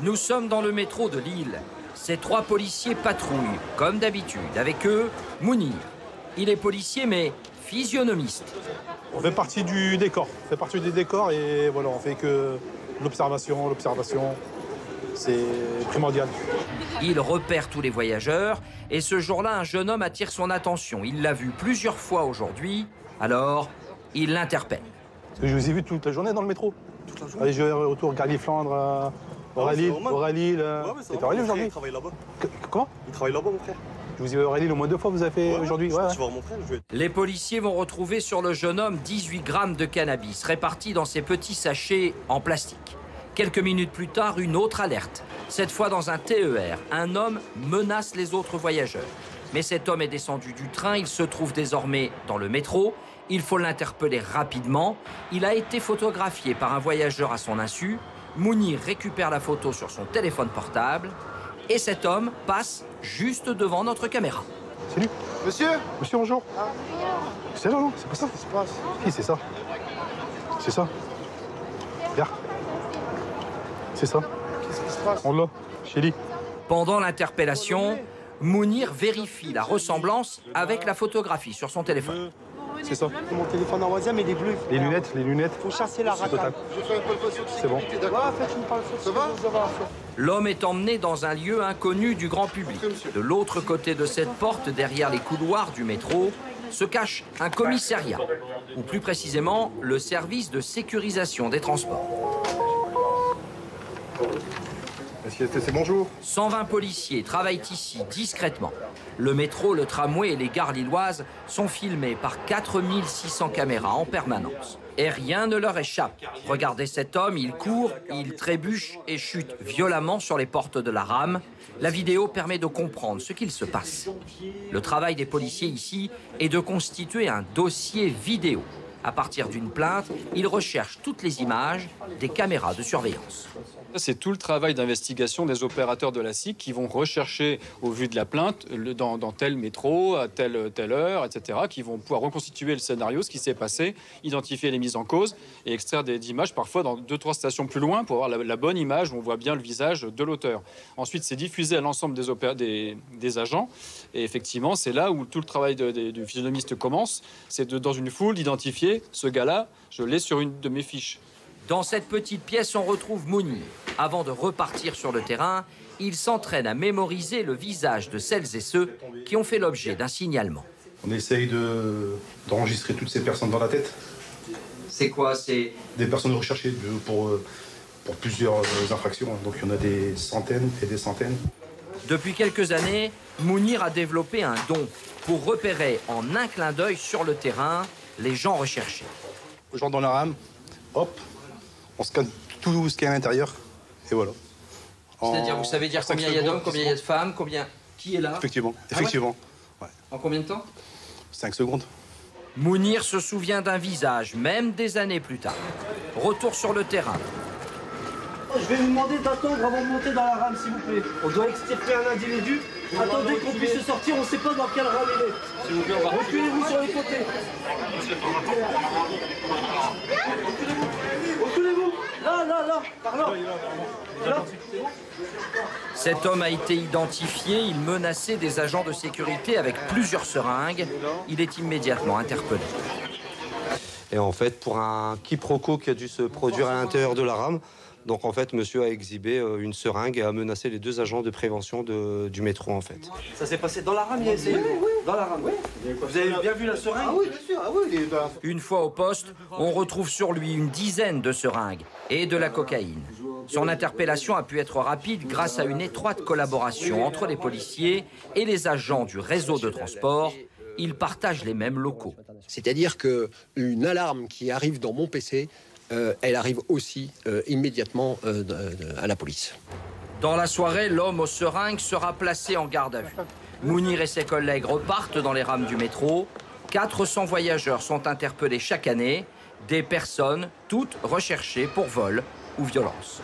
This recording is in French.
Nous sommes dans le métro de Lille. Ces 3 policiers patrouillent, comme d'habitude. Avec eux, Mounir. Il est policier, mais physionomiste. On fait partie du décor. On fait partie des décors et voilà, on fait que l'observation, c'est primordial. Il repère tous les voyageurs et ce jour-là, un jeune homme attire son attention. Il l'a vu plusieurs fois aujourd'hui, alors il l'interpelle. Parce que je vous ai vu toute la journée dans le métro. Toute la journée. Allez, je vais autour Gally-Flandre, Aurélie, c'était Aurélie aujourd'hui. Il travaille là-bas. Comment? Il travaille là-bas, mon frère. Je vous ai vu Aurélie au moins 2 fois, vous avez fait aujourd'hui. Je vais voir mon frère. Les policiers vont retrouver sur le jeune homme 18 grammes de cannabis répartis dans ces petits sachets en plastique. Quelques minutes plus tard, une autre alerte. Cette fois dans un TER, un homme menace les autres voyageurs. Mais cet homme est descendu du train, il se trouve désormais dans le métro. Il faut l'interpeller rapidement. Il a été photographié par un voyageur à son insu. Mounir récupère la photo sur son téléphone portable. Et cet homme passe juste devant notre caméra. C'est lui. Monsieur. Monsieur, bonjour. C'est là, non? C'est pas ça? Qu'est-ce qui se passe? Si, c'est ça. C'est ça. Regarde. C'est ça. Qu'est-ce qui se passe? On l'a, chez lui. Pendant l'interpellation, Mounir vérifie la ressemblance avec la photographie sur son téléphone. C'est ça. Mon téléphone en voisin, mais des bleus. Les lunettes. Faut chasser la racane. Total. Je fais un palpation de C'est bon. sécurité, d'accord? Faites une palpation. Ça va? L'homme est emmené dans un lieu inconnu du grand public. De l'autre côté de cette porte, derrière les couloirs du métro, se cache un commissariat, ou plus précisément le service de sécurisation des transports. C'est bonjour. 120 policiers travaillent ici discrètement. Le métro, le tramway et les gares lilloises sont filmés par 4600 caméras en permanence. Et rien ne leur échappe. Regardez cet homme, il court, il trébuche et chute violemment sur les portes de la rame. La vidéo permet de comprendre ce qu'il se passe. Le travail des policiers ici est de constituer un dossier vidéo. À partir d'une plainte, ils recherchent toutes les images des caméras de surveillance. C'est tout le travail d'investigation des opérateurs de la SIC qui vont rechercher, au vu de la plainte, dans tel métro, à telle heure, etc., qui vont pouvoir reconstituer le scénario, ce qui s'est passé, identifier les mises en cause et extraire des images, parfois dans 2-3 stations plus loin, pour avoir la bonne image où on voit bien le visage de l'auteur. Ensuite, c'est diffusé à l'ensemble des agents. Et effectivement, c'est là où tout le travail du physionomiste commence. C'est dans une foule d'identifier ce gars-là, je l'ai sur une de mes fiches. Dans cette petite pièce, on retrouve Mounir. Avant de repartir sur le terrain, il s'entraîne à mémoriser le visage de celles et ceux qui ont fait l'objet d'un signalement. On essaye d'enregistrer toutes ces personnes dans la tête. C'est quoi? C'est Des personnes recherchées pour plusieurs infractions. Donc il y en a des centaines et des centaines. Depuis quelques années, Mounir a développé un don pour repérer en un clin d'œil sur le terrain les gens recherchés. Les gens dans la rame, hop, on scanne tout ce qu'il y a à l'intérieur. Et voilà. C'est-à-dire, vous savez dire combien il y a d'hommes, combien il y a de femmes, qui est là? Effectivement. Ouais. En combien de temps? 5 secondes. Mounir se souvient d'un visage, même des années plus tard. Retour sur le terrain. Je vais vous demander d'attendre avant de monter dans la rame, s'il vous plaît. On doit extirper un individu. Attendez qu'on puisse sortir, on ne sait pas dans quelle rame il est. S'il vous plaît, reculez-vous sur les côtés. Reculez-vous. Là, par là. Là. Cet homme a été identifié, il menaçait des agents de sécurité avec plusieurs seringues. Il est immédiatement interpellé. Et en fait, pour un quiproquo qui a dû se produire à l'intérieur de la rame, donc en fait, monsieur a exhibé une seringue et a menacé les 2 agents de prévention du métro, en fait. Ça s'est passé dans la rame, il a essayé? Oui. Dans la rame, oui. Vous avez bien vu la seringue? Ah oui, bien sûr. Ah oui, Une fois au poste, on retrouve sur lui une dizaine de seringues et de la cocaïne. Son interpellation a pu être rapide grâce à une étroite collaboration entre les policiers et les agents du réseau de transport. Ils partagent les mêmes locaux. C'est-à-dire qu'une alarme qui arrive dans mon PC, elle arrive aussi immédiatement à la police. Dans la soirée, l'homme aux seringues sera placé en garde à vue. Mounir et ses collègues repartent dans les rames du métro. 400 voyageurs sont interpellés chaque année. Des personnes, toutes recherchées pour vol ou violence.